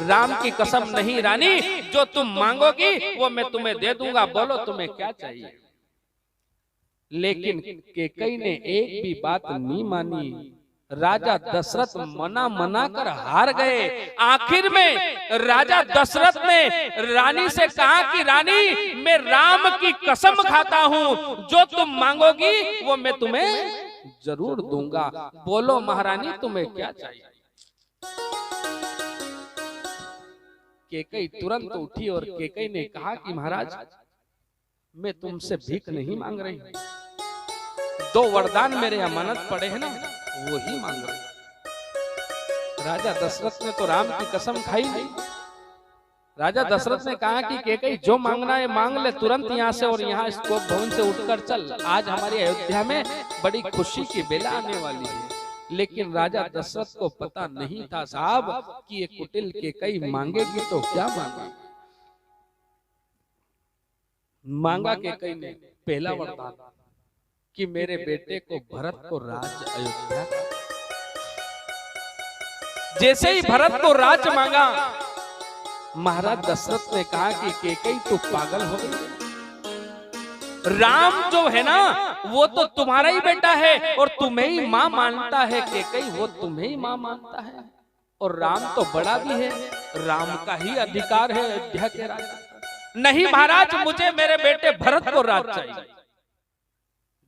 राम की कसम नहीं रानी, जो तुम मांगोगी वो मैं तुम्हें दे दूंगा, बोलो तुम्हें क्या चाहिए। लेकिन कैकेयी ने एक भी बात नहीं मानी। राजा दशरथ मना कर हार गए। आखिर में राजा दशरथ ने रानी से कहा कि रानी, मैं राम की कसम खाता हूं, जो तुम मांगोगी वो मैं तुम्हें जरूर दूंगा, बोलो महारानी तुम्हें क्या चाहिए। कैकेयी तुरंत उठी और कैकेयी ने कहा कि महाराज, मैं तुमसे भीख नहीं मांग रही, दो वरदान मेरे अमानत पड़े हैं ना, वो ही मांग रही। राजा दशरथ ने तो राम की कसम खाई नहीं। राजा दशरथ ने कहा कि कैकेयी जो मांगना है मांग ले तुरंत यहाँ से, और यहाँ स्तूप भवन से उठकर चल, आज हमारी अयोध्या में बड़ी खुशी की बेला आने वाली है। लेकिन राजा दशरथ को पता नहीं था साहब कि ये कुटिल कैकेयी मांगेगी तो क्या मांगेगी। मांगा कैकेयी ने पहला वरदान कि मेरे बेटे को भरत को राज अयोध्या का। जैसे ही भरत को राज मांगा, महाराज दशरथ ने कहा कि कैकेयी तू पागल हो गई, राम जो है ना वो तो तुम्हारा ही बेटा है और तुम्हें ही मां मानता है, कैकेयी वो तुम्हें ही मां मानता है, और राम तो बड़ा भी है, राम का ही अधिकार है अयोध्या के राजा। नहीं महाराज, मुझे मेरे बेटे भरत को राज चाहिए।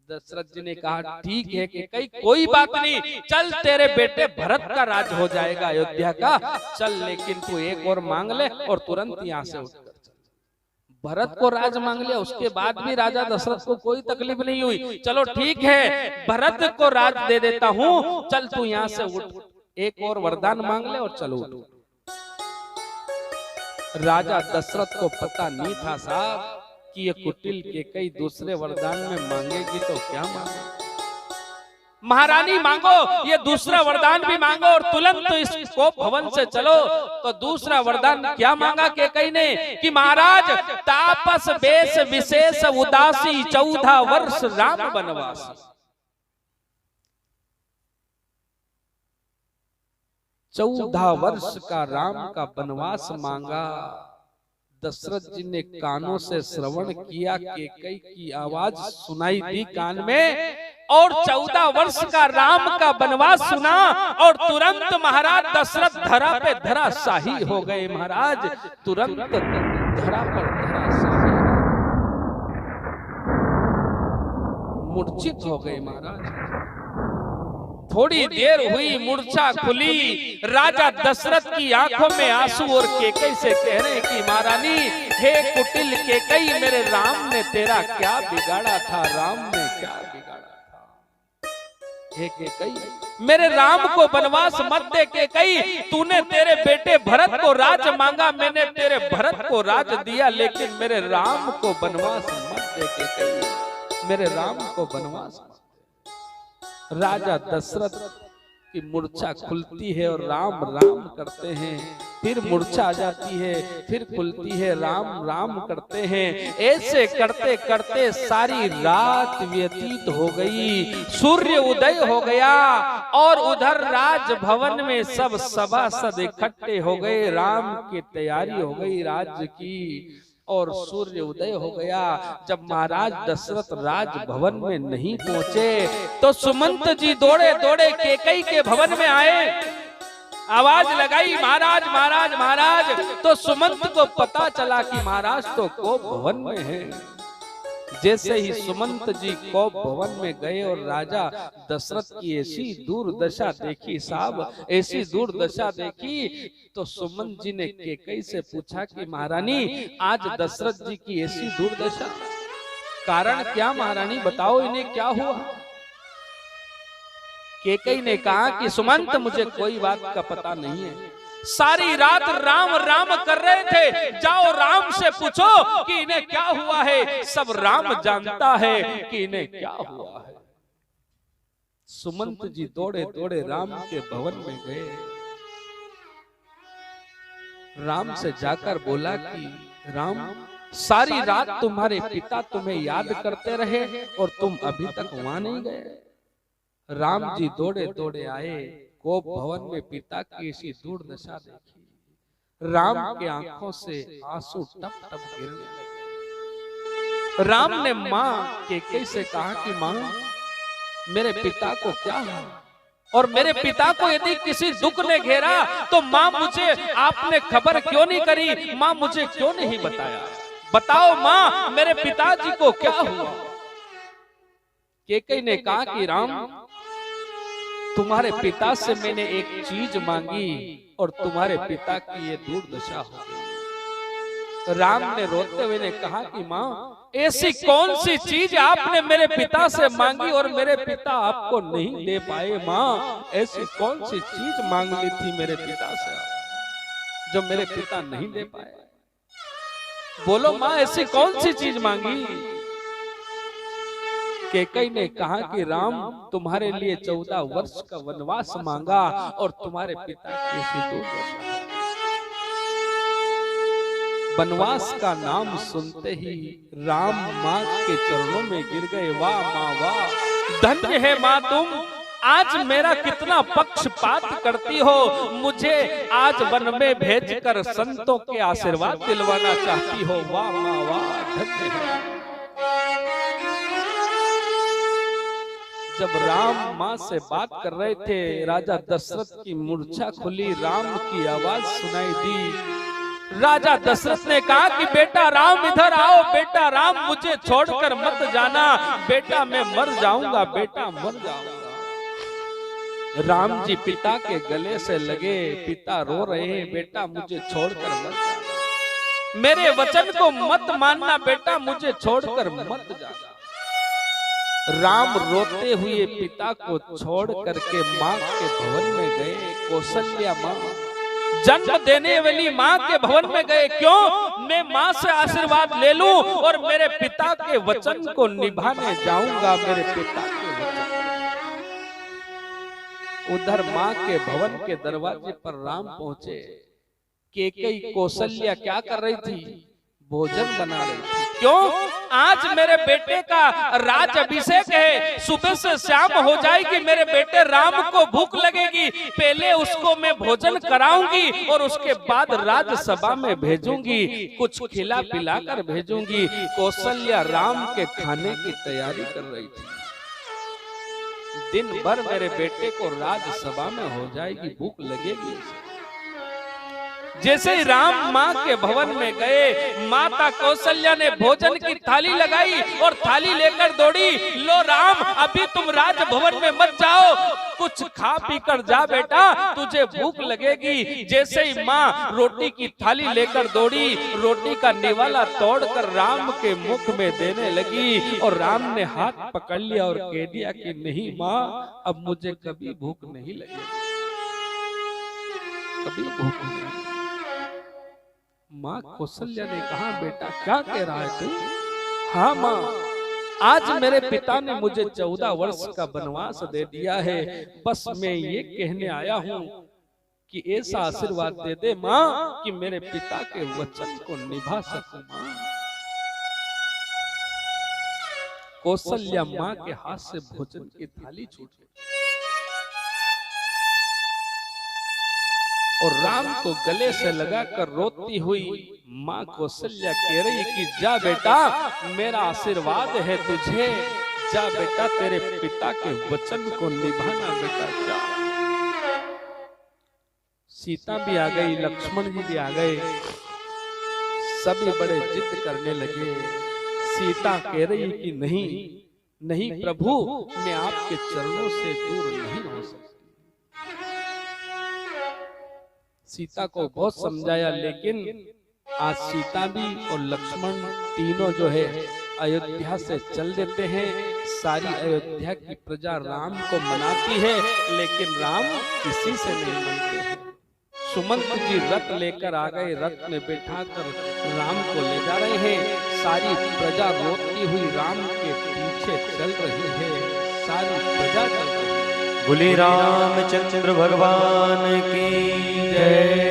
दशरथ जी ने कहा ठीक है कैकेयी, कोई बात नहीं, चल तेरे बेटे भरत का राज हो जाएगा अयोध्या का, चल लेकिन तू एक और मांग ले और तुरंत यहाँ से उठकर चल। भरत को राज मांग लिया, उसके बाद भी राजा दशरथ को कोई तकलीफ नहीं हुई। चलो ठीक है, भरत को राज दे देता हूँ, चल तू यहाँ से उठ, एक और वरदान मांग ले और चलो उठ। राजा दशरथ को पता नहीं था साहब कि ये कुटिल कैकेयी दूसरे वरदान में मांगेगी तो क्या मांगे। महारानी मांगो, ये दूसरा वरदान भी मांगो और तुरंत इस स्तूप भवन से चलो। तो दूसरा वरदान क्या मांगा कैकेयी ने कि महाराज, तापस बेश विशेष उदासी 14 वर्ष राम वनवास। 14 वर्ष का राम का वनवास मांगा। दशरथ जी ने कानों से श्रवण किया, कैकेयी की आवाज सुनाई दी कान में, और 14 वर्ष का राम का वनवास सुना, और तुरंत महाराज दशरथ धरा पे धरा शाही हो गए। महाराज तुरंत धरा पर धरा शाही, मूर्छित हो गए महाराज। थोड़ी देर हुई, मूर्छा खुली, राजा दशरथ की आंखों में आंसू, और कैकेयी से कह रहे कि महारानी, हे कुटिल कैकेयी, मेरे राम ने तेरा क्या बिगाड़ा था, राम ने क्या बिगाड़ा था। हे कैकेयी, मेरे राम को वनवास मत दे कैकेयी, तूने तेरे बेटे भरत को राज मांगा, मैंने तेरे भरत को राज दिया, लेकिन मेरे राम को वनवास मत दे कैकेयी, मेरे राम को वनवास। राजा दशरथ की मूर्छा खुलती है और राम राम करते हैं, फिर मूर्छा आ जाती है, फिर खुलती है, राम राम करते हैं। ऐसे करते करते सारी रात व्यतीत हो गई, सूर्य उदय हो गया, और उधर राजभवन में सब सभासद इकट्ठे हो गए, राम की तैयारी हो गई राज्य की, और सूर्य उदय हो गया। जब महाराज दशरथ राजभवन में नहीं पहुंचे तो सुमंत जी दौड़े दौड़े कैकेयी के भवन में आए, आवाज लगाई महाराज महाराज महाराज। तो सुमंत को पता चला कि महाराज तो कोप भवन में है। जैसे ही सुमंत जी कोप भवन में गए और राजा दशरथ की ऐसी दुर्दशा देखी साहब, ऐसी दुर्दशा देखी, तो सुमंत जी ने कैकेयी से पूछा कि महारानी, आज दशरथ जी की ऐसी दुर्दशा, कारण क्या महारानी, बताओ इन्हें क्या हुआ। कैकेयी ने कहा कि सुमंत, मुझे कोई बात का पता नहीं है, सारी रात राम राम कर रहे थे, जाओ राम से पूछो कि इन्हें क्या हुआ है, सब राम जानता है कि इन्हें क्या हुआ है। सुमंत जी दौड़े दौड़े राम के भवन में गए, राम से जाकर बोला कि राम, सारी रात तुम्हारे पिता तुम्हें याद करते रहे और तुम अभी तक वहां नहीं गए। राम जी दौड़े दौड़े आए, कोप भवन में पिता की ऐसी दुर्दशा देखी, राम की आंखों से आंसू टप टप गिरने लगे। राम ने मां कैकेयी से कहा कि मां, मेरे पिता को क्या हुआ, और मेरे पिता को यदि किसी दुख ने घेरा तो मां मुझे आपने खबर क्यों नहीं करी, मां मुझे क्यों नहीं बताया, बताओ मां मेरे पिताजी को क्या हुआ। कैकेयी ने कहा कि राम, तुम्हारे पिता से मैंने एक चीज मांगी और तुम्हारे पिता की ये दुर्दशा हो गई। राम ने रोते हुए ने कहा कि मां, ऐसी कौन सी चीज आपने मेरे पिता से मांगी और मेरे पिता आपको नहीं दे पाए। मां, ऐसी कौन सी चीज मांग ली थी मेरे पिता से जो मेरे पिता नहीं दे पाए। बोलो मां, ऐसी कौन सी चीज मांगी। कैकेयी ने कहा कि राम, तुम्हारे लिए 14 वर्ष का वनवास मांगा और तुम्हारे पिता की ऐसी दुर्दशा। वनवास का नाम सुनते ही राम मां के चरणों में गिर गए। वाह मां वाह, धन्य है मां तुम, आज मेरा कितना पक्षपात करती हो, मुझे आज वन में भेजकर संतों के आशीर्वाद दिलवाना चाहती हो। वाह मां वाह, धन्य है। जब राम मां से बात कर रहे थे, राजा दशरथ की मूर्छा खुली, राम की आवाज सुनाई दी। राजा दशरथ ने कहा कि बेटा राम इधर आओ, बेटा राम मुझे छोड़कर मत जाना, बेटा मैं मर जाऊंगा, बेटा मर जाऊंगा। राम जी पिता के गले से लगे, पिता रो रहे हैं, बेटा मुझे छोड़कर मत जाना, मेरे वचन को मत मानना, बेटा मुझे छोड़कर मत जाना। राम रोते हुए पिता को छोड़ करके मां के भवन में गए। कौशल्या मां, जन्म देने वाली मां के भवन में गए। क्यों? मैं मां से आशीर्वाद ले लूं और मेरे पिता के वचन को निभाने जाऊंगा, मेरे पिता के वचन। उधर मां के भवन के दरवाजे पर राम पहुंचे। कैकेयी कौशल्या क्या कर रही थी? भोजन बना रही थी। क्यों? आज मेरे बेटे का राज अभिषेक है, सुबह से शाम हो जाएगी, मेरे बेटे राम को भूख लगेगी, पहले उसको मैं भोजन कराऊंगी और उसके बाद राज्यसभा में भेजूंगी, कुछ खिला पिला कर भेजूंगी। कौशल्या राम के खाने की तैयारी कर रही थी। दिन भर मेरे बेटे को राज्यसभा में हो जाएगी, भूख लगेगी। जैसे ही राम मां के भवन में गए, माता कौशल्या ने भोजन की थाली लगाई और थाली लेकर दौड़ी। लो राम, अभी तुम राजभवन में मत जाओ, कुछ खा पी कर जा बेटा, तुझे भूख लगेगी। जैसे ही मां रोटी की थाली लेकर दौड़ी, रोटी का निवाला तोड़कर राम के मुख में देने लगी और राम ने हाथ पकड़ लिया और कह दिया कि नहीं मां, अब मुझे कभी भूख नहीं लगेगी, कभी भूख नहीं। मां कौशल्या ने कहा, बेटा क्या कह रहा है तू? हाँ मां, आज मेरे पिता ने मुझे 14 वर्ष का वनवास दे दिया है, बस मैं ये कहने आया हूँ कि ऐसा आशीर्वाद दे दे मां कि मेरे पिता के वचन को निभा सकूं। मां कौशल्या मां के हाथ से भोजन की थाली छूट गई और राम को गले से लगाकर रोती हुई मां कौशल्या कह रही कि जा बेटा, मेरा आशीर्वाद है तुझे, जा बेटा, तेरे पिता के वचन को निभाना बेटा, जा। सीता भी आ गई, लक्ष्मण जी भी आ गए, सभी बड़े जिद करने लगे। सीता कह रही कि नहीं नहीं प्रभु, मैं आपके चरणों से दूर नहीं हो सकती। सीता को बहुत समझाया, लेकिन आज सीता भी और लक्ष्मण तीनों जो है अयोध्या से चल देते हैं। सारी अयोध्या की प्रजा राम को मनाती है, लेकिन राम किसी से नहीं मनते हैं। सुमंत जी रथ लेकर आ गए, रथ में बैठाकर राम को ले जा रहे हैं। सारी प्रजा रोती हुई राम के पीछे चल रही है, सारी प्रजा चल रही है। बोले रामचंद्र भगवान की जय।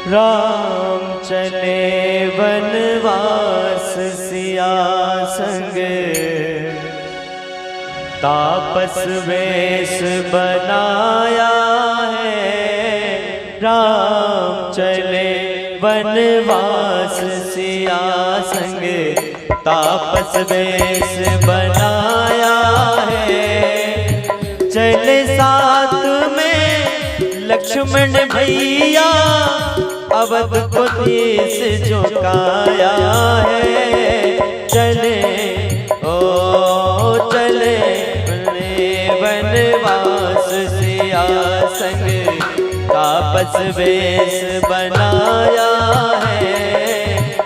राम चले वनवास सिया संग, तापस वेश बनाया है, राम चले वनवास सिया संग तापस वेश बनाया है। चले साथ में लक्ष्मण भैया अवध को देश झुकाया है। चले चले वनवास सिया संग तापस वेश बनाया है।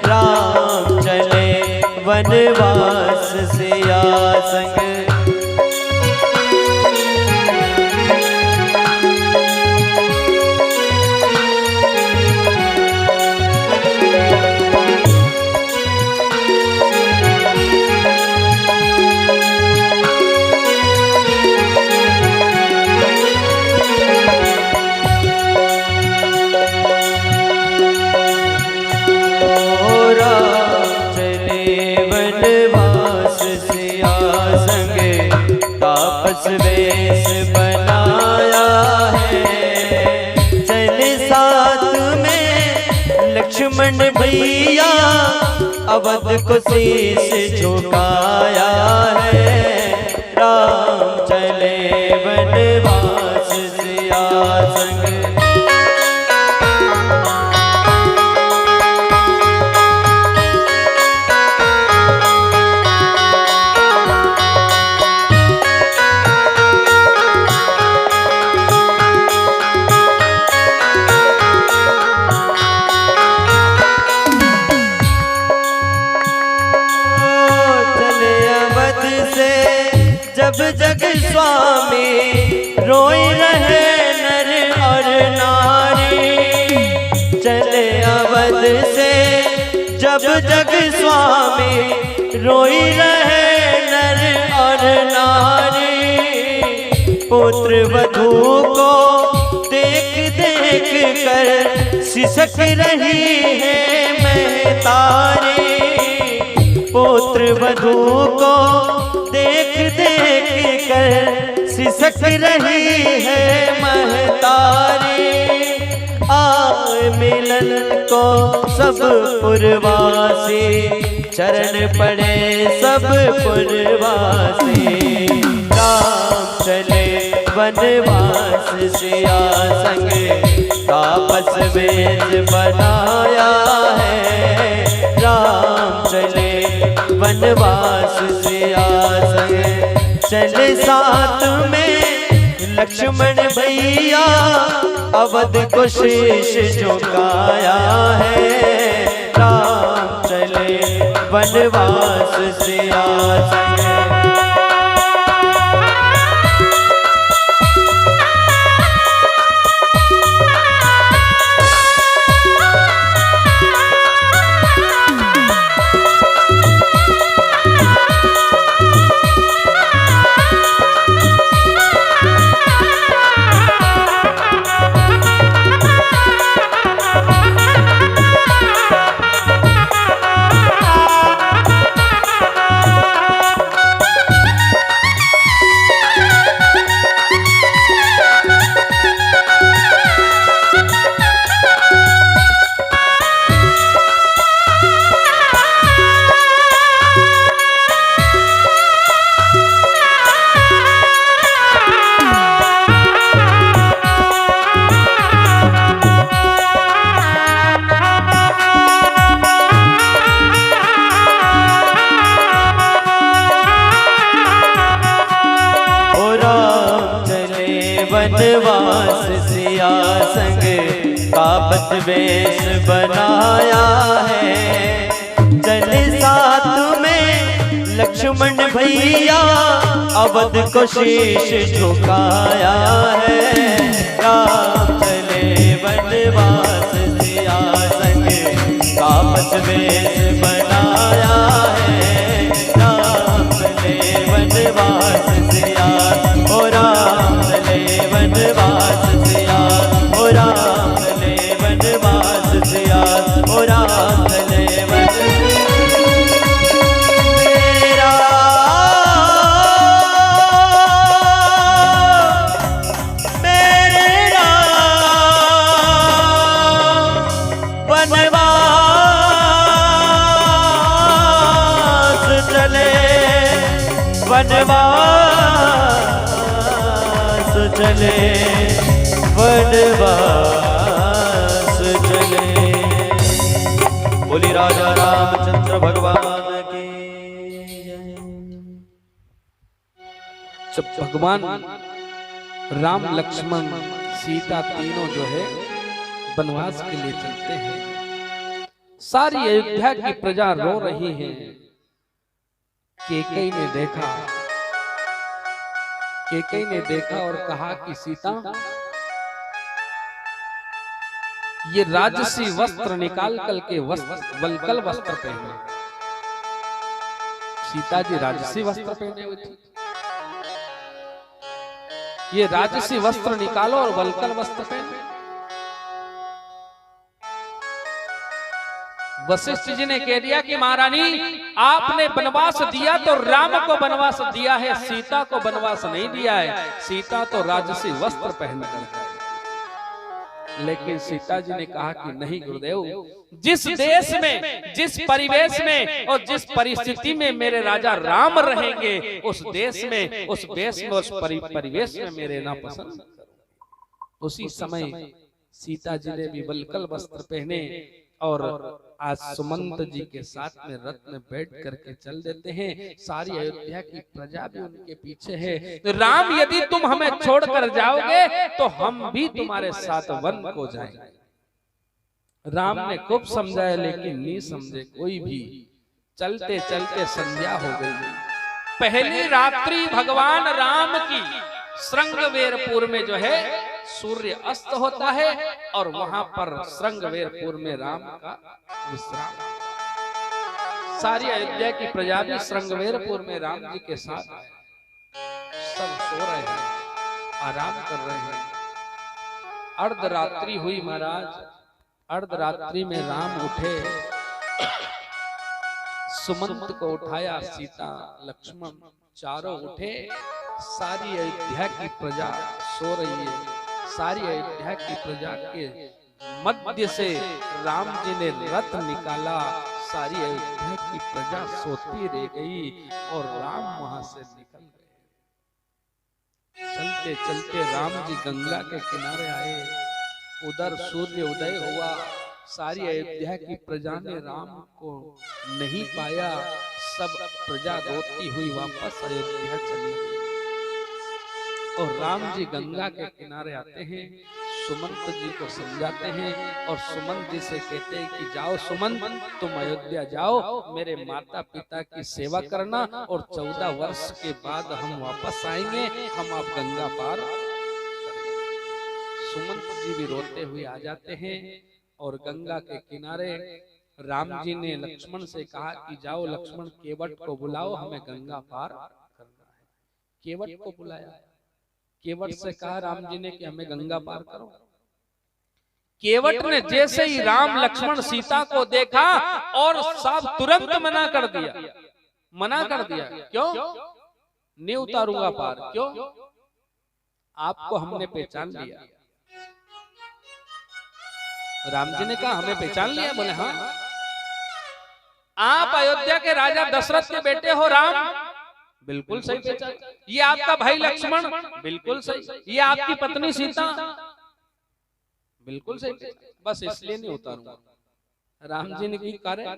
राम चले वनवास सिया संग। तापस वेश बनाया है। चले साथ में लक्ष्मण भैया अवध को शीश झुकाया है। राम चले वनवास सिया संग। जब जग स्वामी रोई रहे नर और नारी। चले अवध से जब जग स्वामी रोई रहे नर और नारी। पुत्र वधू को देख देख कर सिसक रही है महतारी। पुत्र वधू को देख देख कर सिसक रही है महतारी। आए मिलन को सब पुरवासी चरण पड़े सब पुरवासी। राम चले वनवास सिया संग तापस वेश बनाया है। राम चले वनवास सिया संग। चले साथ में लक्ष्मण भैया अवध को शीश झुकाया है। राम चले वनवास सिया संग। वनवास सिया संग तापस वेश बनाया है। चले साथ में लक्ष्मण भैया अवध को शीश झुकाया है। राम चले वनवास सिया संग तापस वेश बनाया है। राम चले वनवास सिया ओ राम चले वनवास सिया ओ राम चले वनवास सिया ओ राम चले मेरे वनवास चले, वनवास चले। बोली राजा रामचंद्र भगवान की जय। जब भगवान राम लक्ष्मण सीता तीनों जो है वनवास के लिए चलते हैं, सारी अयोध्या की प्रजा रो रही है। केकई ने देखा और कहा कि सीता, ये राजसी वस्त्र निकाल कल के वल्कल वस्त्र पहने। सीता जी राजसी वस्त्र पहने हुए थी। ये राजसी वस्त्र निकालो और वल्कल वस्त्र पहने। वशिष्ठ जी ने कह दिया कि महारानी, आपने वनवास दिया तो राम को वनवास दिया है, सीता को वनवास नहीं दिया है। सीता तो राजसी वस्त्र पहन कर। लेकिन सीता जी ने कहा कि नहीं गुरुदेव, जिस देश में, जिस परिवेश में और जिस परिस्थिति में मेरे राजा राम रहेंगे, उस देश में, उस देश में, उस परिवेश में मेरे ना पसंद। उसी समय सीता जी ने भी वल्कल वस्त्र पहने और आज सुमंत जी के साथ में रथ में बैठ करके चल देते हैं। सारी अयोध्या की प्रजा भी उनके पीछे है। राम, यदि तुम हमें छोड़कर जाओगे तो हम भी तुम्हारे साथ वन को जाएंगे। राम ने खूब समझाया लेकिन नहीं समझे कोई भी। चलते चलते संध्या हो गई। पहली रात्रि भगवान राम की श्रृंगवेरपुर में जो है सूर्य अस्त होता है और वहां पर श्रृंगवेरपुर में राम का विश्राम। सारी अयोध्या की प्रजा भी श्रृंगवेरपुर में राम जी के साथ सब सो रहे हैं, आराम कर रहे हैं। अर्धरात्रि हुई महाराज। अर्धरात्रि में राम उठे, सुमंत को उठाया, सीता लक्ष्मण चारों उठे। सारी अयोध्या की प्रजा सो रही है। सारी अयोध्या की प्रजा के मध्य से राम जी ने रथ निकाला। सारी अयोध्या की प्रजा सोती रह गई और राम वहां से निकल गए। चलते चलते राम जी गंगा के किनारे आए। उधर सूर्य उदय हुआ। सारी अयोध्या की प्रजा ने राम को नहीं पाया। सब प्रजा रोती हुई वापस अयोध्या चली गई। और राम जी गंगा के किनारे आते हैं, सुमंत जी को समझाते हैं और सुमंत जी से कहते हैं कि जाओ सुमंत, तुम अयोध्या जाओ, मेरे माता पिता की सेवा करना और 14 वर्ष के बाद हम वापस आएंगे, हम आप गंगा पार करेंगे। सुमंत जी भी रोते हुए आ जाते हैं और गंगा के किनारे राम जी ने लक्ष्मण से कहा कि जाओ लक्ष्मण, केवट को बुलाओ, हमें गंगा पार करना है। केवट को बुलाया। केवट से कहा राम जी ने कि हमें गंगा पार करो। केवट ने जैसे ही राम लक्ष्मण सीता को देखा और सब तुरंत मना कर दिया। मना कर दिया। क्यों? नहीं उतारूंगा पार। क्यों? आपको हमने पहचान लिया। राम जी ने कहा हमें पहचान लिया? बोले हाँ। आप अयोध्या के राजा दशरथ के बेटे हो राम? बिल्कुल सही पहचान। ये आपका भाई लक्ष्मण? बिल्कुल सही। ये आपकी पत्नी सीता? बिल्कुल सही। बस इसलिए नहीं उतारूंगा। राम जी ने की कार्य,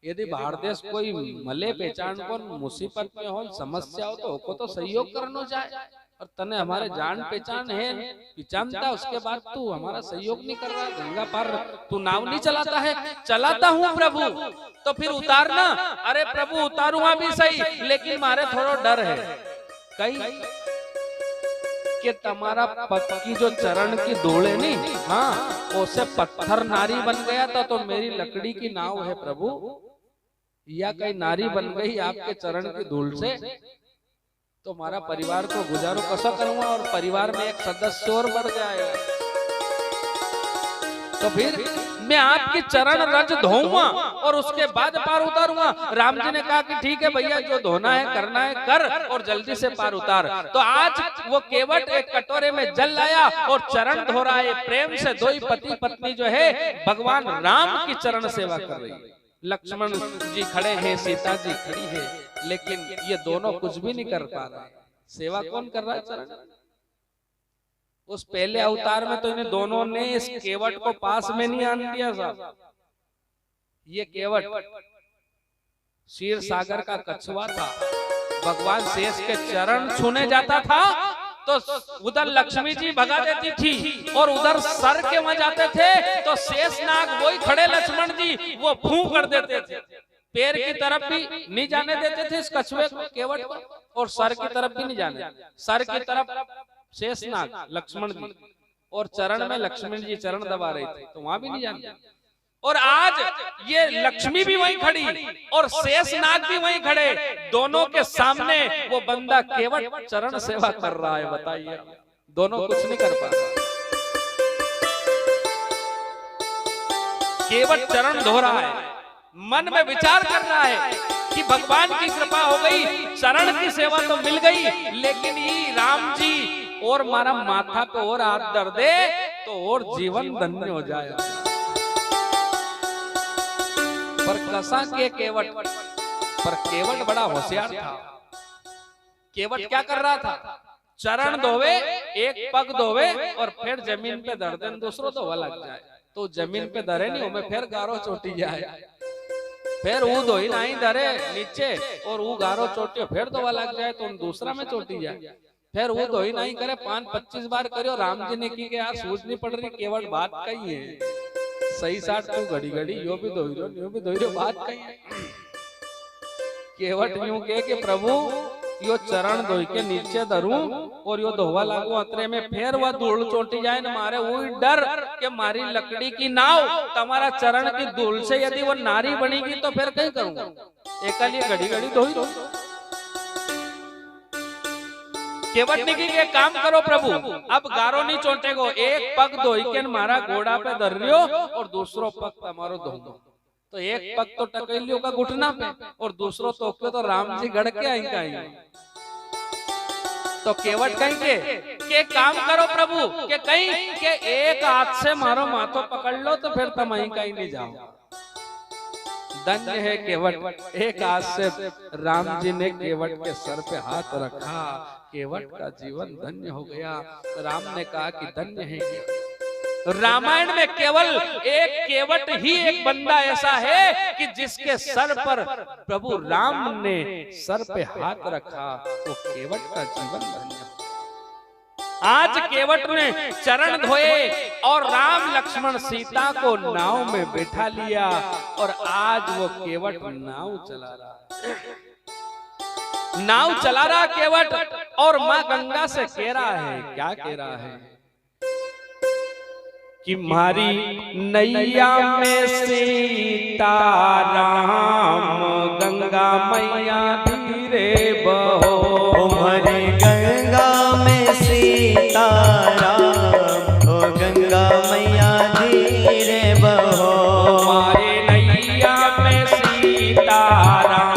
यदि बाहर देश कोई मले पहचान को मुसीबत में हो, समस्या हो तो तो सहयोग करना चाहे। और तने हमारे जान पहचान है, पहचानता, उसके बाद तू हमारा सहयोग नहीं कर रहा है। गंगा पार तू नाव नहीं चलाता है? चलाता हूँ प्रभु, तो फिर उतारना। अरे प्रभु उतारूंगा भी सही, लेकिन मारे थोड़ा डर है कहीं कि तुम्हारा की जो चरण की धूल है नहीं, हाँ, उससे पत्थर नारी बन गया था तो मेरी लकड़ी की नाव है प्रभु, या कहीं नारी बन गई आपके चरण की धूल से, तो हमारा परिवार को गुजारो कैसा करूंगा? और परिवार में एक सदस्य और बढ़ जाएगा। तो फिर मैं आपके चरण रज धोऊंगा और उसके बाद पार उतारूंगा। राम जी ने कहा कि ठीक है भैया, जो धोना है करना है कर और जल्दी से पार उतार। तो आज वो केवट एक कटोरे में जल लाया और चरण धो रहा है। प्रेम से दो ही पति पत्नी जो है भगवान राम की चरण सेवा कर रही है। लक्ष्मण जी खड़े हैं, सीता जी खड़ी है। लेकिन ये दोनों कुछ भी नहीं कर पा रहे। सेवा कौन कर रहा है? चरण। उस पहले अवतार में तो इन्हें दोनों ने इस केवट को पास में नहीं आने दिया साहब। ये केवट क्षीर सागर का कछुआ था। भगवान शेष के चरण छूने जाता था तो उधर लक्ष्मी जी भगा देती थी, और उधर सर के वहां जाते थे तो शेष नाग वही खड़े लक्ष्मण जी वो फूं कर देते थे। पैर की तरफ भी नहीं जाने देते थे इस कछुए को, केवट को, और सर की तरफ भी नहीं जाने। सर की तरफ शेष नाग लक्ष्मण जी, और चरण में लक्ष्मण जी चरण दबा रहे थे तो वहां भी नहीं जाने। और आज ये लक्ष्मी भी वहीं खड़ी और शेष नाग भी वहीं खड़े, दोनों के सामने वो बंदा केवट चरण सेवा कर रहा है। बताइए, दोनों कुछ नहीं कर पा रहा। केवट चरण धो रहा है, मन में विचार कर रहा है कि भगवान की कृपा हो गई, चरण की सेवा तो मिल गई, लेकिन ये राम जी और मारा माथा पे और हाथ दर दे तो और जीवन धन्य हो जाए। पर कसा के केवट, पर केवट बड़ा होशियार था। केवट क्या कर रहा था? चरण धोवे, एक पग धोवे और फिर जमीन पे धर दे, दूसरों तो लग जाए। तो जमीन पे धरे नहीं, हमें फिर गारो चोटी जाए, फिर वो धोई नहीं धरे नीचे और वो गारो चोटी फिर तो लग जाए तो दूसरा में चोटी जाए, फिर वो धोई नहीं करे 5-25 बार करो। राम जी ने की यार सूझ नहीं पड़ रही, केवट बात कही है सही साठ तू घड़ी घड़ी यो भी धोई रो यो भी धोई रो, बात कही है। केवट यूं कहे कि प्रभु यो चरण धोई के नीचे धरूं और यो धोवा लागू अतरे में, फिर वह धूल चोटी जाए न मारे वो डर कि मारी लकड़ी की नाव तुम्हारा चरण की धूल से यदि वो नारी बनेगी तो फिर कहीं करूंगा, एक घड़ी घड़ी धोई रो। केवट ने की काम करो प्रभु, अब गारो नहीं चोटेगो, एक पग धोई के मारा घोड़ा पे धर लियो और दूसरो पग तुम्हारो धो दो। तो एक पग तो टकेलियो का घुटना पे और दूसरो तो राम जी गड़ के आई कहीं। तो केवट कहेंगे के काम करो प्रभु, के कहीं के एक हाथ से मारो माथो पकड़ लो तो फिर तुम कहीं नहीं जाओ। धन्य है केवट, एक हाथ से राम जी ने केवट के सर पे हाथ रखा, केवट का जीवन धन्य हो गया। राम ने कहा कि धन्य है केवट। रामायण में केवल एक केवट ही एक बंदा ऐसा है कि जिसके सर पर प्रभु राम ने सर पे हाथ रखा, तो केवट का जीवन धन्य। आज केवट ने चरण धोए और राम लक्ष्मण सीता को नाव में बैठा लिया और आज वो केवट नाव चला रहा, नाव चला रहा केवट। और माँ गंगा से कह रहा है, क्या कह रहा है कि मारी नैया में सीता राम, गंगा मैया धीरे बहो। हमारे गंगा में सीता राम, ओ गंगा मैया धीरे बहो। हमारे नैया में सीता राम,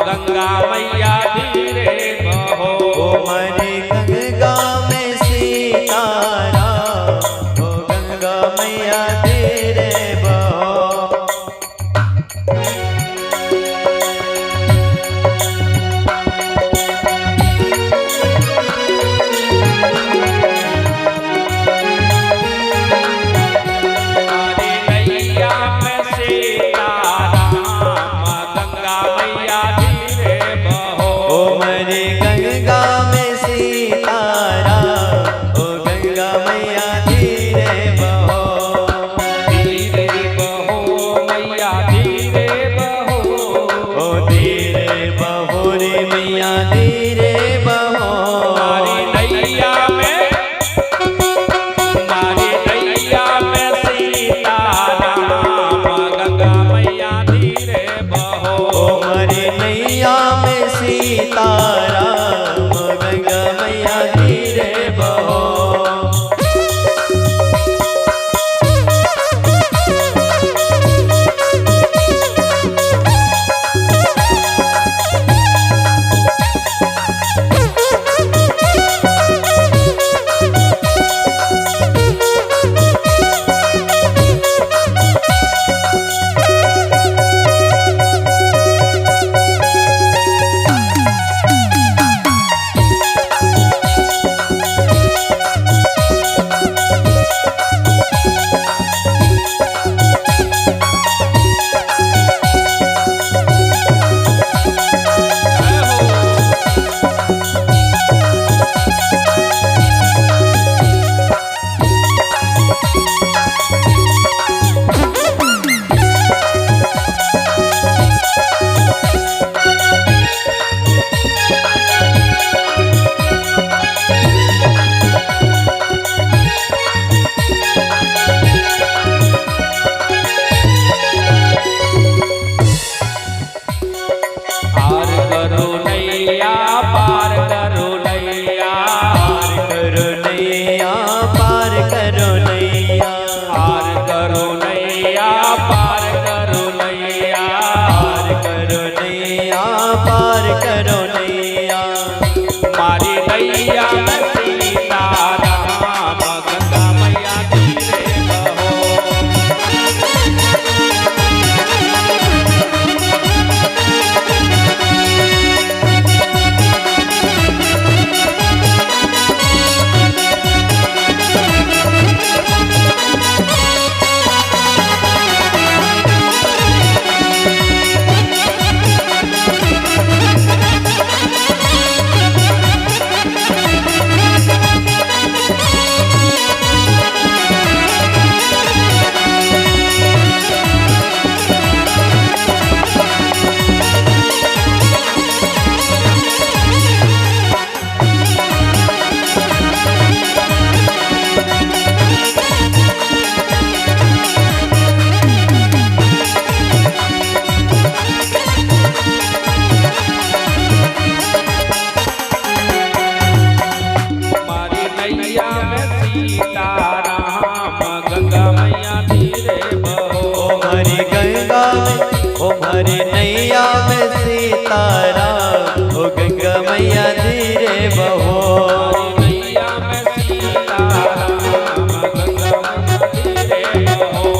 गंगा मैया धीरे बहो। हमारे गंगा में सीता राम, ओ गंगा मैया धीरे बहो। सीताराम गंगा मैया धीरे बहो। पार करो नैया। मारी नैया में सीता राम गंगा मैया धीरे बहो। हमारी नैया में सीताराम, ओ गंगा मैया धीरे बहो। नैया में सीताराम गंगा मैया धीरे बहो।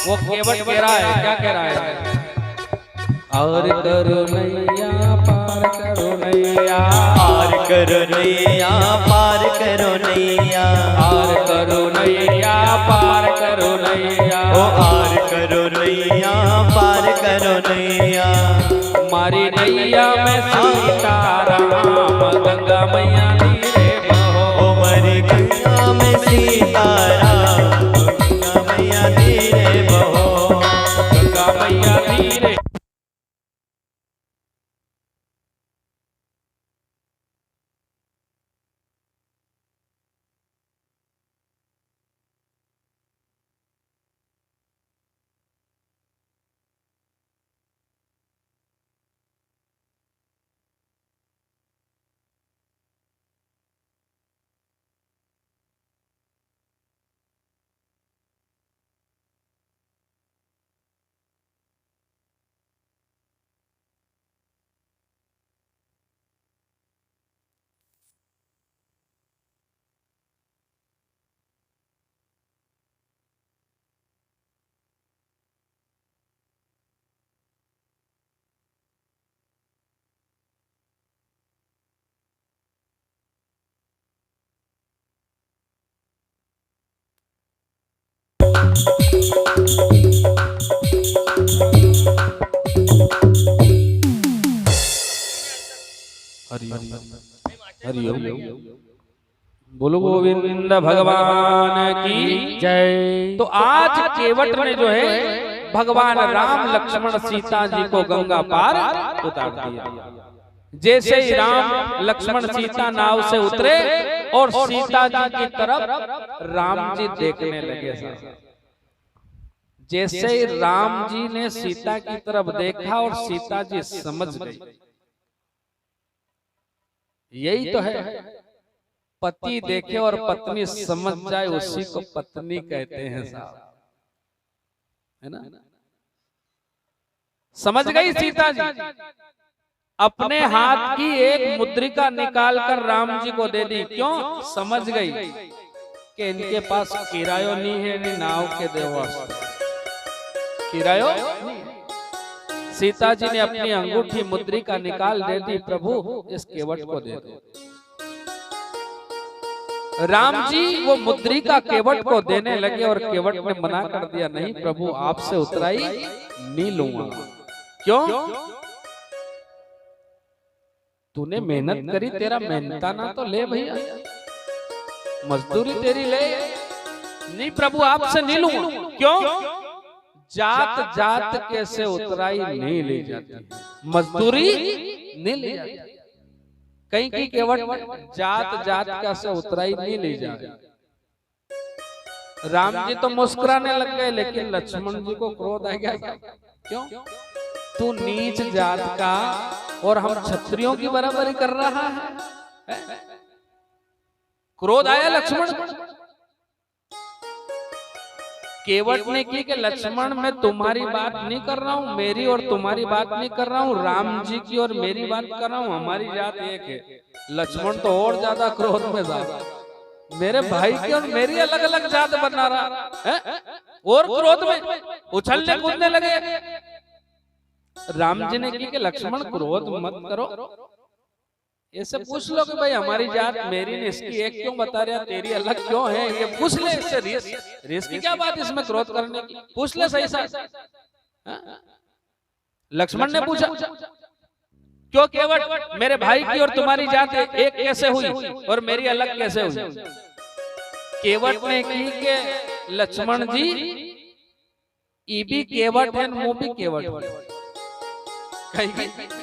वो केवट कह रहा है, क्या कह रहा है? और करो नैया पार करो नैया, पार करो नैया, पार करो नैया, पार करो नैया, पार करो नैया, ओ पार करो नैया, पार करो नैया। मारी नैया में सीताराम गंगा मैया धीरे बहो। ओ मारी गंगा में सीताराम, गंगा मैया धीरे बहो। गंगा मैया धीरे बोलो गोविंद भगवान की जय। तो आज केवट ने जो है भगवान राम लक्ष्मण सीता जी को गंगा पार उतार दिया। जैसे ही राम लक्ष्मण सीता नाव से उतरे और सीता जी की तरफ राम जी देखने लगे। जैसे ही राम जी ने सीता की तरफ देखा और सीता जी समझ गई। यही तो है, पति देखे और पत्नी समझ जाए उसी को पत्नी कहते हैं साहब, है ना। समझ गई सीता जी, अपने हाथ की एक मुद्रिका निकालकर राम जी को दे दी। क्यों? समझ गई कि इनके पास किरायो नहीं है, नहीं नाव के देवास्त्र किरायो। सीता जी ने अपनी अंगूठी मुद्रिका निकाल दे दी, प्रभु इस केवट को दे दो। राम जी वो मुद्रिका केवट को देने लगे और केवट ने मना कर दिया, नहीं प्रभु आपसे उतराई नहीं लूंगा। क्यों? तूने मेहनत करी, तेरा मेहनताना तो ले भैया, मजदूरी तेरी ले। नहीं प्रभु आपसे नहीं लूंगा। क्यों? जात जात कैसे उतराई नहीं ले जाती, मजदूरी नहीं ले जाती। कहीं की केवट जात जात कैसे उतराई नहीं ले जाती। राम जी तो मुस्कुराने लग गए, लेकिन लक्ष्मण जी को क्रोध आ गया। क्यों? तू नीच जात का और हम क्षत्रियों की बराबरी कर रहा है? क्रोध आया लक्ष्मण। केवट ने की कि लक्ष्मण मैं तुम्हारी बात नहीं कर रहा हूँ, मेरी और तुम्हारी बात नहीं कर रहा हूँ, राम जी की और मेरी बात कर रहा हूँ, हमारी जात एक है। लक्ष्मण तो और ज्यादा क्रोध में था, मेरे भाई की और मेरी अलग अलग जात बना रहा है, और क्रोध में उछलने कूदने लगे। राम जी ने की कि लक्ष्मण क्रोध मत करो, ऐसे पूछ लो कि भाई हमारी जात मेरी ने इसकी एक क्यों बता रहा, तेरी अलग क्यों है, ये पूछ ले। इससे रेस की क्या बात इसमें क्रोध करने की, पूछ ले सही सा। लक्ष्मण ने पूछा, क्यों केवट मेरे भाई की और तुम्हारी जात एक कैसे हुई और मेरी अलग कैसे हुई? केवट ने की कि लक्ष्मण जी ये भी केवट है, वो भी केवट है,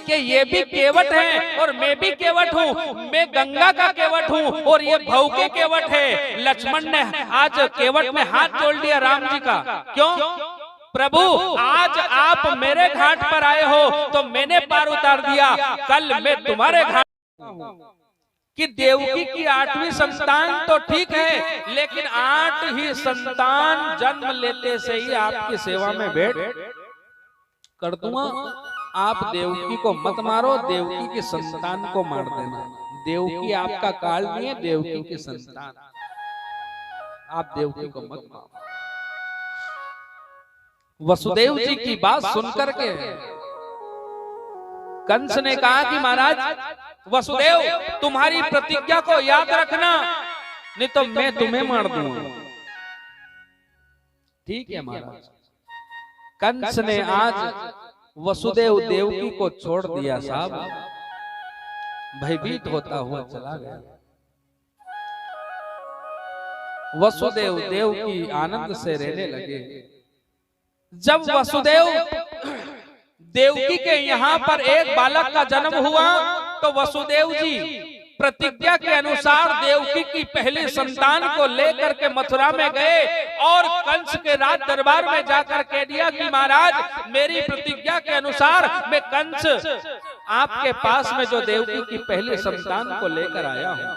कि ये भी केवट है और मैं भी केवट हूँ, मैं गंगा का केवट हूँ और ये भव के केवट है। लक्ष्मण ने आज केवट में हाथ जोड़ लिया राम जी का। क्यों? प्रभु आज आप मेरे घाट पर आए हो तो मैंने पार उतार दिया, कल मैं तुम्हारे घाट कि देवकी की 8वीं संतान तो ठीक है, लेकिन 8 ही संतान जन्म लेते से ही आपकी सेवा में बैठ कर दूंगा। आप देवकी को मत मारो, देवकी की संतान को मार देना। देवकी आपका काल नहीं है, देवकी की संतान, आप देवकी को मत मारो। वसुदेव जी की बात सुनकर के कंस ने कहा कि महाराज वसुदेव तुम्हारी प्रतिज्ञा को याद रखना, नहीं तो मैं तुम्हें मार दूंगा। ठीक है महाराज। कंस ने आज वसुदेव देवकी को छोड़ दिया साहब, भयभीत होता हुआ चला गया। वसुदेव देवकी आनंद से रहने लगे। जब वसुदेव देवकी के यहाँ पर एक बालक का जन्म हुआ तो वसुदेव जी प्रतिज्ञा के अनुसार देवकी की पहली संतान को लेकर के मथुरा में गए और कंस के राज दरबार में जाकर कह दिया कि महाराज मेरी प्रतिज्ञा के अनुसार मैं कंस आपके पास में जो देवकी की पहली संतान को लेकर आया हूं।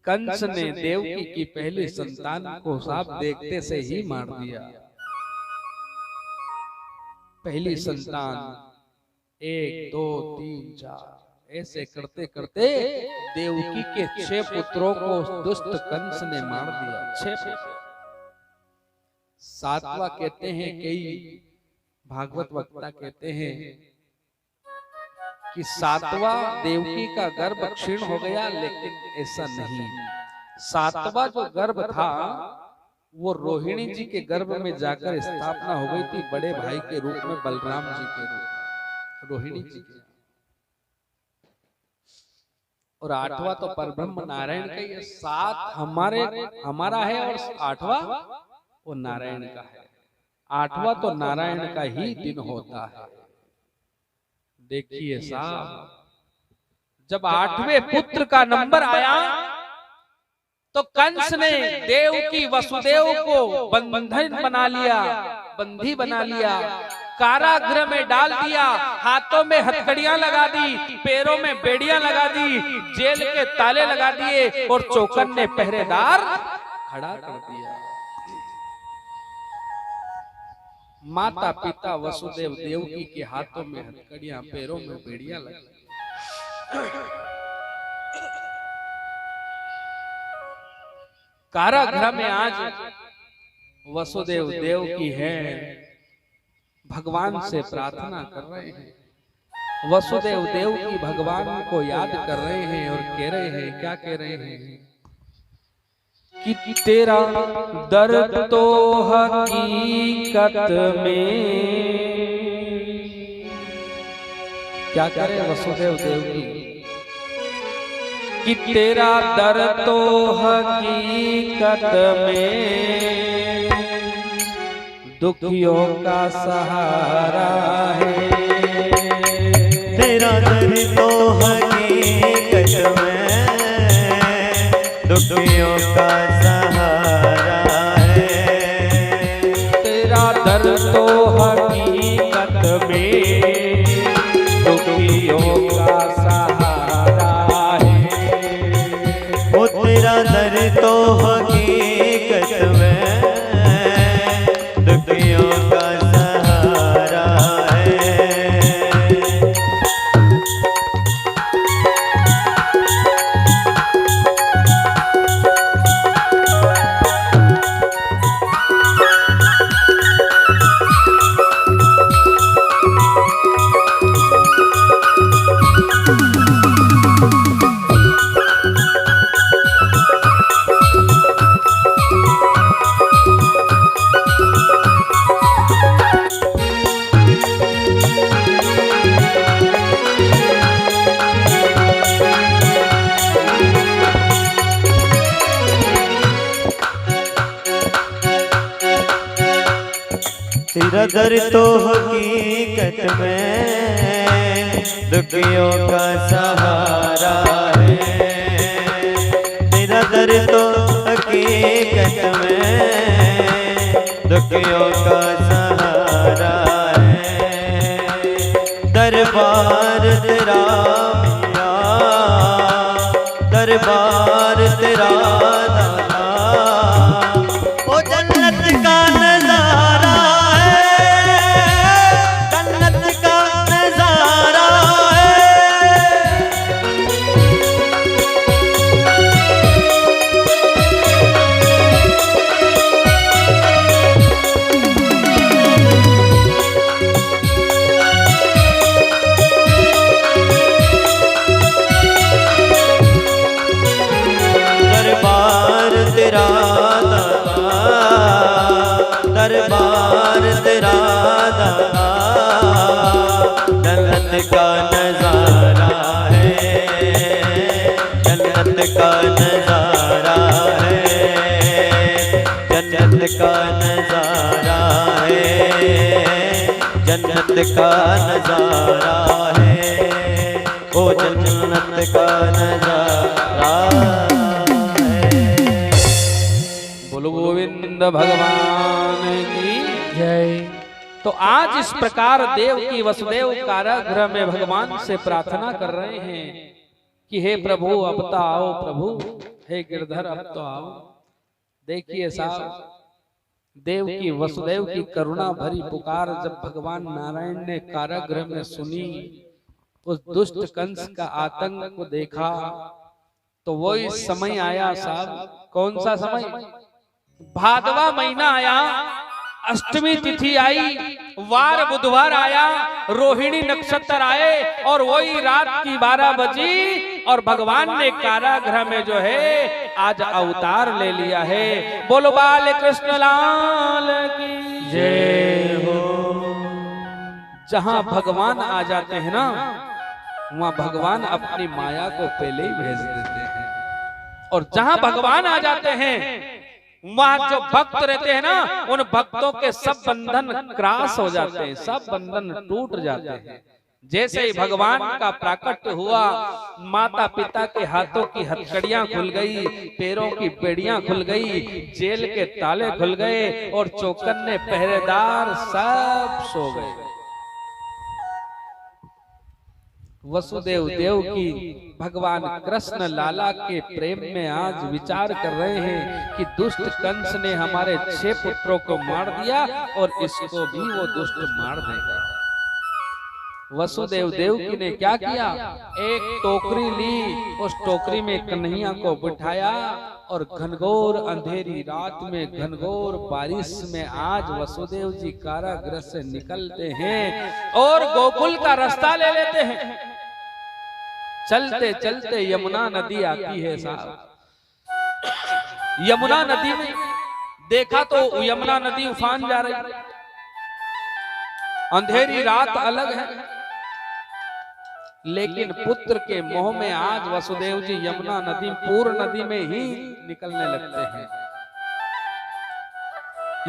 कंस ने देवकी की पहली संतान को साफ देखते से ही मार दिया। पहली संतान 1 2 3 4 ऐसे करते करते देवकी के 6 पुत्रों को दुष्ट कंस ने मार दिया। 6 पुत्र। 7वां कहते हैं, कई भागवत वक्ता कहते हैं कि 7वां देवकी का गर्भ क्षीण हो गया, लेकिन ऐसा नहीं। 7वां जो गर्भ था वो रोहिणी जी के गर्भ में जाकर स्थापना हो गई थी, बड़े भाई के रूप में, बलराम जी के रूप में, रोहिणी जी के। और 8वां तो परब्रह्म नारायण का ही है। 7 हमारा है और 8वां वो नारायण का है। 8वां तो नारायण का ही दिन होता है। देखिए साहब, जब 8वें पुत्र का नंबर आया तो कंस ने देवकी वसुदेव को बंधन बना लिया, बंधी बना लिया, कारागृह में डाल दिया, हाथों में हथकड़ियां लगा दी, पैरों में बेड़ियां लगा दी, जेल के ताले लगा दिए और चौकन ने पहरेदार खड़ा कर दिया। माता पिता वसुदेव देवकी के हाथों में हथकड़ियां, पैरों में बेड़ियां लगी। कारागृह में आज वसुदेव देवकी है, भगवान से प्रार्थना कर रहे हैं। वसुदेव देव की भगवान को याद कर रहे हैं और कह रहे हैं, क्या कह रहे हैं कि तेरा दर्द तो हकीकत में, क्या कह रहे हैं वसुदेव देव की, कि तेरा दर्द तो हकीकत में दुखियों का सहारा है। तेरा दर्द तो हकीकत में दुखियों का सहारा है। तेरा दर्द तो हकीकत में दुखियों का सहारा है। वो तेरा दर्द तो हकीकत में दुखियों का सहारा है। तेरा दर्द तो हकीकत में दुखियों का सहारा है। तेरा दर्द तो हकीकत में दुखियों का सहारा है। दरबार तेरा मिया, दरबार तेरा दाता, ओ जन्नत का नजारा दरबार तेरा दाता, जन्नत का नजारा है। जन्नत का नजारा है। जन्नत का नजारा है। जन्नत का नजारा है। ओ जन्नत का नजारा है। बोलो गोविंद भगवान की जय। तो आज इस प्रकार देव की वसुदेव कारागृह में भगवान से प्रार्थना कर रहे हैं कि हे प्रभु अब तो आओ, प्रभु हे गिरधर अब तो आओ। देखिए साहब, देव की वसुदेव की करुणा भरी पुकार जब भगवान नारायण ने कारागृह में सुनी, उस दुष्ट कंस का आतंक को देखा, तो वही समय आया साहब। कौन सा समय? भादवा महीना आया, अष्टमी तिथि आई, वार बुधवार आया, रोहिणी नक्षत्र आए और वही रात की 12 बजी और भगवान ने कारागृह में जो है आज अवतार ले लिया है। बोलो बाल कृष्ण लाल की जय हो। जहां भगवान आ जाते हैं ना, वहां भगवान अपनी माया को पहले ही भेज देते हैं। और जहां भगवान आ जाते हैं वहां जो भक्त रहते हैं ना, उन भक्तों के सब बंधन क्रॉस हो जाते हैं, सब बंधन टूट जाते हैं। जैसे ही भगवान का प्राकट्य हुआ, माता पिता के हाथों की हथकड़ियां खुल गई, पैरों की बेड़ियां खुल गई, जेल के ताले खुल गए और चौकन्ने पहरेदार सब सो गए। वसुदेव देव की भगवान कृष्ण लाला के प्रेम में आज विचार कर रहे हैं कि दुष्ट कंस ने हमारे 6 पुत्रों को मार दिया और इसको भी वो दुष्ट मार देगा। वसुदेव देवकी ने क्या किया? एक टोकरी ली, उस टोकरी में कन्हैया को बिठाया और घनघोर अंधेरी रात में, घनघोर बारिश में आज वसुदेव जी कारागृह से निकलते हैं और गोकुल का रास्ता ले लेते हैं। चलते चलते यमुना नदी आती है साहब। यमुना नदी में देखा तो यमुना नदी उफान जा रही, अंधेरी रात अलग है, लेकिन पुत्र के मोह में आज वसुदेव जी यमुना नदी, पूर्ण नदी में ही निकलने लगते हैं।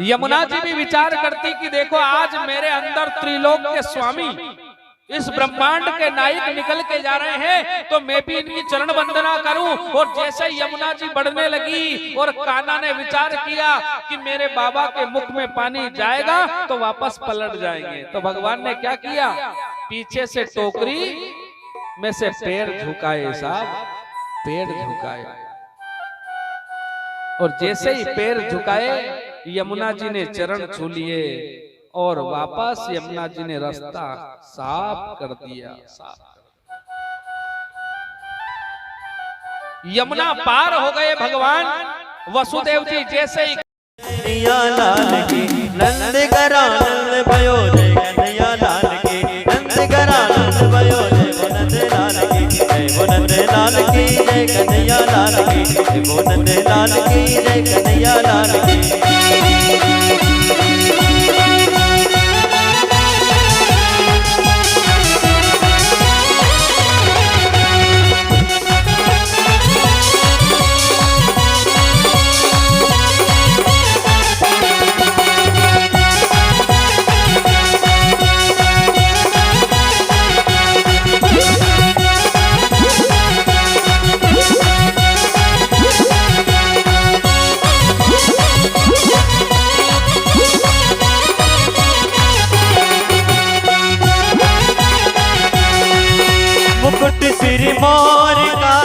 यमुना जी भी विचार करती कि देखो आज मेरे अंदर त्रिलोक के स्वामी, इस ब्रह्मांड के नायक निकल के जा रहे हैं, तो मैं भी इनकी चरण वंदना करूं। और जैसे यमुना जी बढ़ने लगी और कान्हा ने विचार किया कि मेरे बाबा के मुख में पानी जाएगा तो वापस पलट जाएंगे, तो भगवान ने क्या किया, पीछे से टोकरी में से पैर झुकाए साहब, पैर झुकाए। और जैसे ही पैर झुकाए यमुना जी ने चरण छू लिए और वापस यमुना जी ने रास्ता साफ कर दिया। यमुना पार हो गए भगवान वसुदेव जी। जैसे ही लाल की नंद करानंद भयो जय कन्हैया लाल की, नंद करानंद भयो जय नंद लाल की, जय नंद लाल की, जय कन्हैया लाल की, जय नंद लाल की, जय कन्हैया लाल की। मुकुट सिर मोर का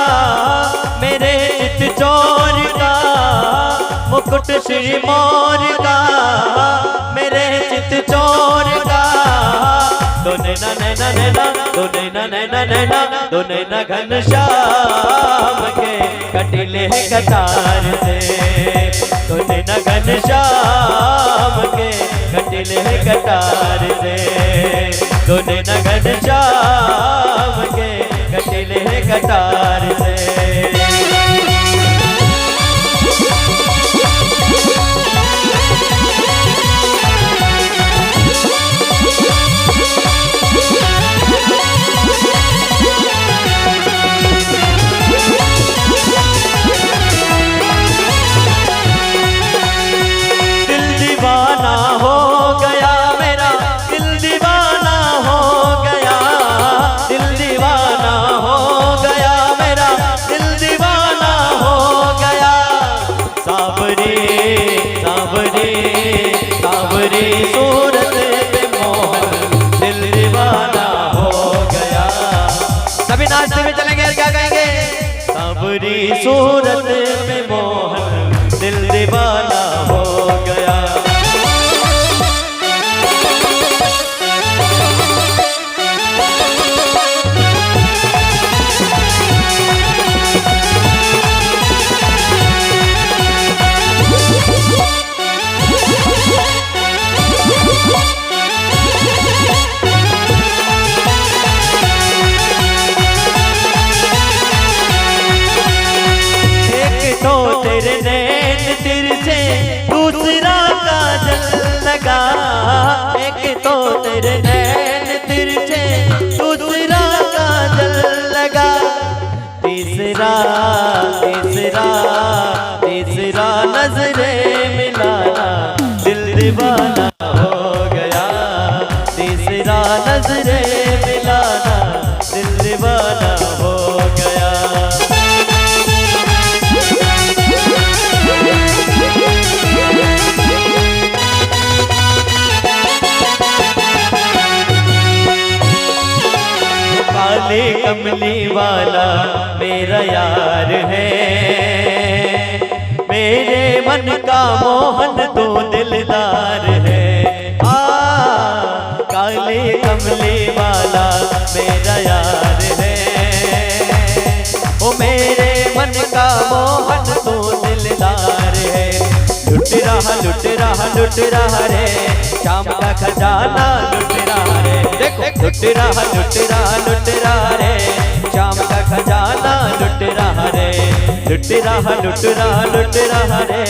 मेरे चित चोर का, मुकुट सिर मोर का मेरे चित चोर का, दोने न नैना नैना, दोने न नैना नैना, दोने न घनश्याम के कटिले कटार से, दोने न घनश्याम के कटिले कटार से, दोने न घनश्याम के कटिले कटार से। दिल दीवाना हो गया मेरा, दिल दीवाना हो गया, दिल दीवाना हो गया मेरा, दिल दीवाना हो गया। सावरी सावरी सावरी सूरत पे मोहन दिल दीवाना हो गया। सभी नाचते हुए चलेंगे, क्या कहेंगे? सावरी सूरत पे मोहन दिल दीवाना हो गया। एक तो तेरे नैन तिरछे, दूसरा काजल लगा, एक तो तेरे नैन तिरछे, दूसरा काजल लगा, तीसरा तीसरा तीसरा नजरे मिलाना दिल दीवाना हो गया, तीसरा नजरे मिलाना दिल दीवाना हो गया। काली कमली वाला मेरा यार है, मेरे मन का मोहन तो दिलदार है। काली कमली वाला मेरा यार है, ओ मेरे मन का मोहन तो रहा लुट रहा लुट रहा रे, शाम का खजाना लुट रहा रे। देखो लुट रहा लुट रहा लुट रहा रे, शाम का खजाना लुट रहा रे। लुट रहा लुट रहा लुट रहा रे,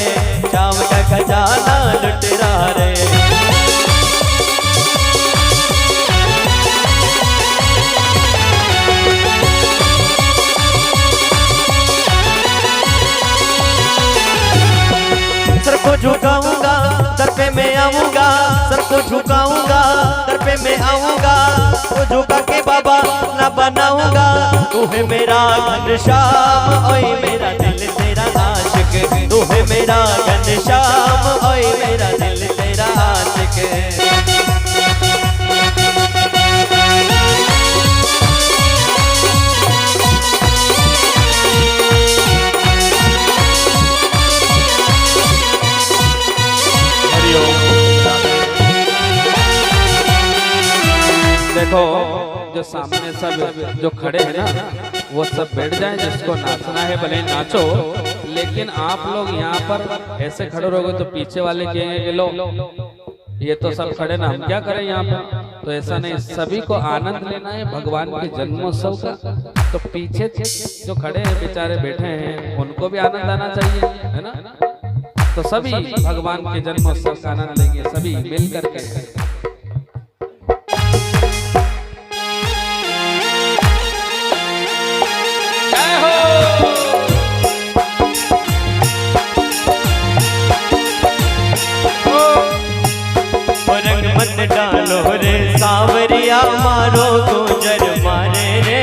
शाम का खजाना लुट रहा रे। सर को झुकाऊंगा दर पे मैं आऊंगा, सर को झुकाऊंगा दर पे मैं आऊंगा, तो झुका के बाबा ना बनाऊंगा। तू है मेरा घनश्याम ओए मेरा दिल तेरा आशिक, तू है मेरा घनश्याम ओए मेरा दिल तेरा आशिक। देखो जो सामने सब जो खड़े हैं ना वो सब बैठ जाएं, जिसको नाचना है भले नाचो, लेकिन आप लोग यहाँ पर ऐसे खड़े रहोगे तो पीछे वाले कहेंगे कि लो ये तो सब खड़े ना, हम क्या करें यहाँ पे। तो ऐसा नहीं, सभी को आनंद लेना है भगवान के जन्मोत्सव का। तो पीछे जो खड़े हैं बेचारे बैठे हैं उनको भी आनंद आना चाहिए, है ना। तो सभी भगवान के जन्मोत्सव का आनंद लेंगे, सभी मिल करके। मत डालो रे सावरिया मारो गुजर मारे रे,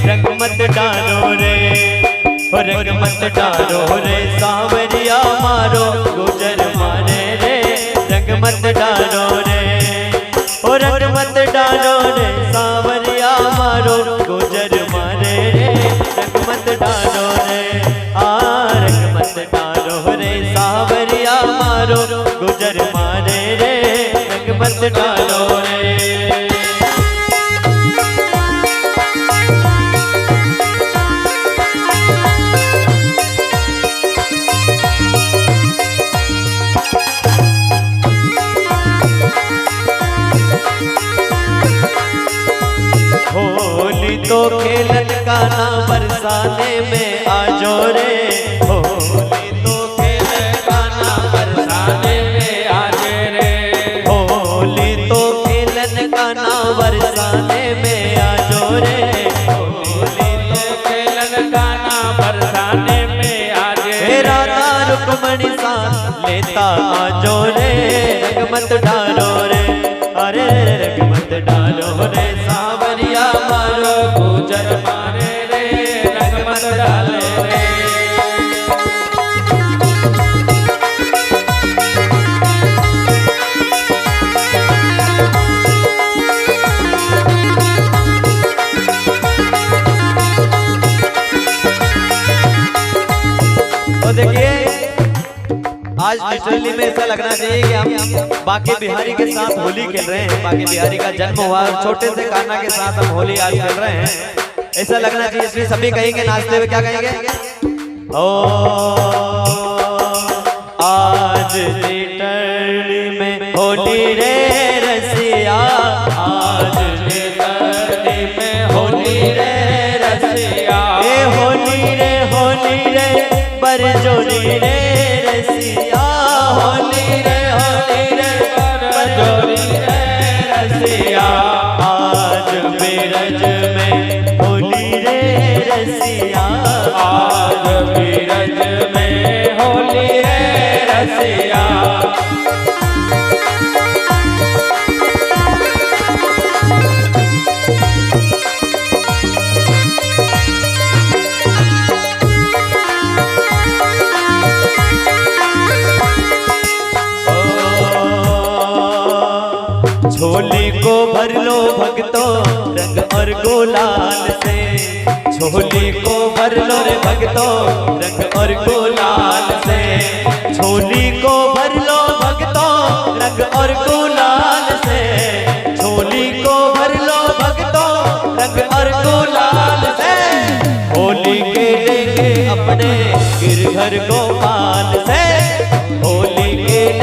रंग मत डालो रे, रंग मत डालो रे सावरिया मारो गुजर मारे रे, रंग मत डालो रे, रंग मत डालो रे सावरिया मारो गुजर मारे रे, रंग मत डालो रे, रंग मत डालो रे सावरिया मारो गुजर मारे रे, मत डालो रे। होली तो खेलन का ना बरसाने में आजो रे, होली तो खेलन का ना बरसाने में आजे रे, बरसाने में आजो रे, होली तो खेलन गाना बरसाने में आजे। राधा रुक्मणी सा लेता आजो रे, रंग मत डालो रे, अरे रंग मत डालो रे सावरिया मारो गुजर मारे रे, रंग मत डाले रे। देखिए आज नेचुरली में ऐसा लगना चाहिए कि हम बाकी बिहारी के साथ होली खेल रहे हैं, बाकी बिहारी का जन्म हुआ, छोटे से कान्हा के साथ हम होली आज खेल रहे हैं, ऐसा लगना चाहिए। इसलिए सभी कहेंगे नाचते हुए, क्या कहेंगे? ओ आज रिटर्न में होली रे रसिया, आज रिटर्न में होली रे रसिया, ए होली रे बरजोरी रे रसिया, होली रे बरजोरी रे रसिया, आज बिरज में होली रे रसिया, आज बिरज में होली रे रसिया। झोली को भर लो भक्तों रंग और गुलाल से, झोली को भर लो रे भक्तों रंग और गुलाल से, झोली को भर लो भक्तों रंग और गुलाल से, झोली को भर लो भक्तों रंग और गुलाल से। होली खेलेंगे अपने गिरधर गोपाल से, होली खेलेंगे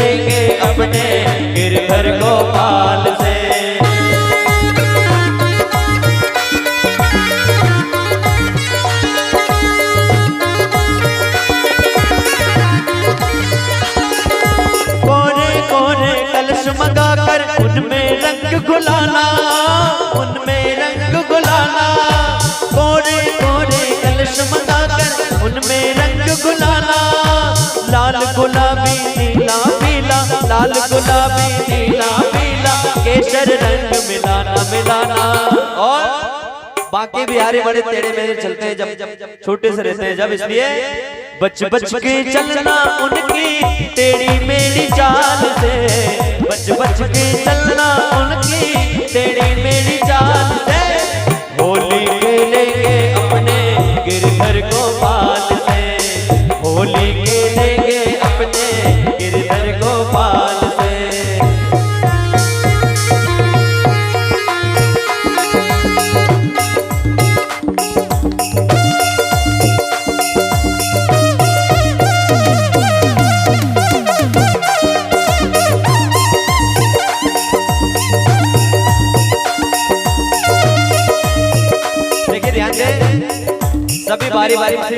गुलाना, उनमें रंग गुलाना, कोरे कोरे कलश मंगाकर उनमें रंग गुलाना, लाल गुलाबी नीला पीला, लाल गुलाबी नीला पीला, केसर रंग मिलाना मिलाना। और बाकी बिहारी बड़े टेढ़े मेढ़े चलते हैं जब छोटे से रहते हैं जब, इसलिए बच बच के चलना उनकी टेढ़ी मेढ़ी चाल से, बच बच के चलना उनकी टेढ़ी मेढ़ी चाल से। होली खेलेंगे अपने गिरधर गोपाल से, होली खेलेंगे अपने गिरधर गोपाल से। सभी बारी बारी से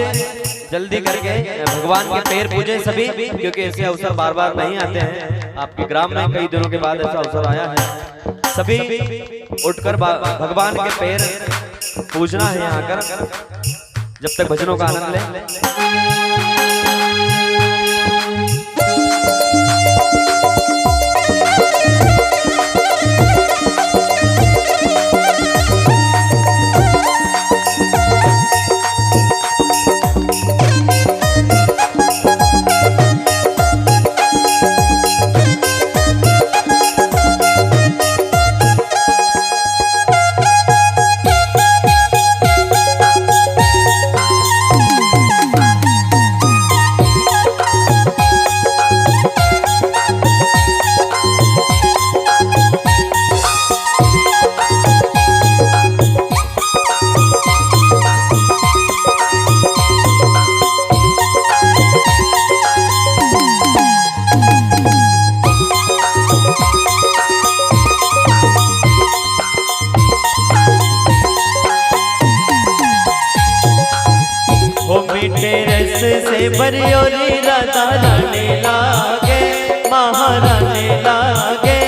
जल्दी करके भगवान के पैर पूजे सभी, क्योंकि ऐसे अवसर बार बार नहीं आते हैं। आपके ग्राम में कई दिनों के बाद ऐसा अवसर आया है। सभी उठकर भगवान के पैर पूजना है यहाँ कर, जब तक भजनों का आनंद लें। बरियोरी राधा रानी लागे, महारानी लागे,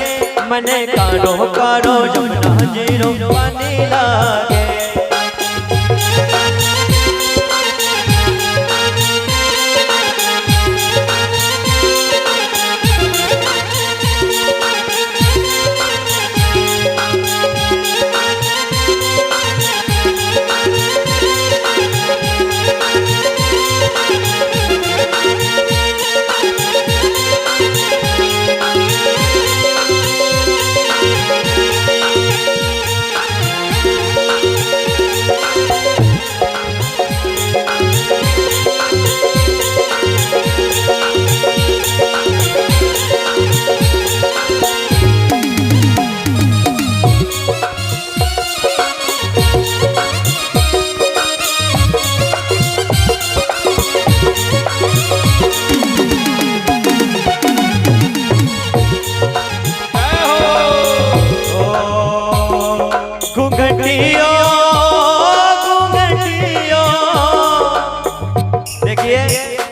मने कारो कारो जमुना जीरो पानी लागे।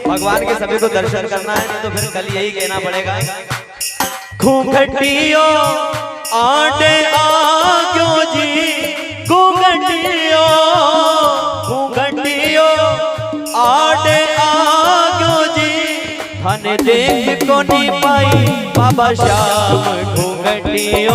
भगवान के सभी को दर्शन करना है तो फिर कल यही कहना पड़ेगा, घूंघटियो आडे आग्यो जी, घूंघटियो घूंघटियो आडे आग्यो जी, थाने देख को नहीं पाई बाबा श्याम घूंघटियो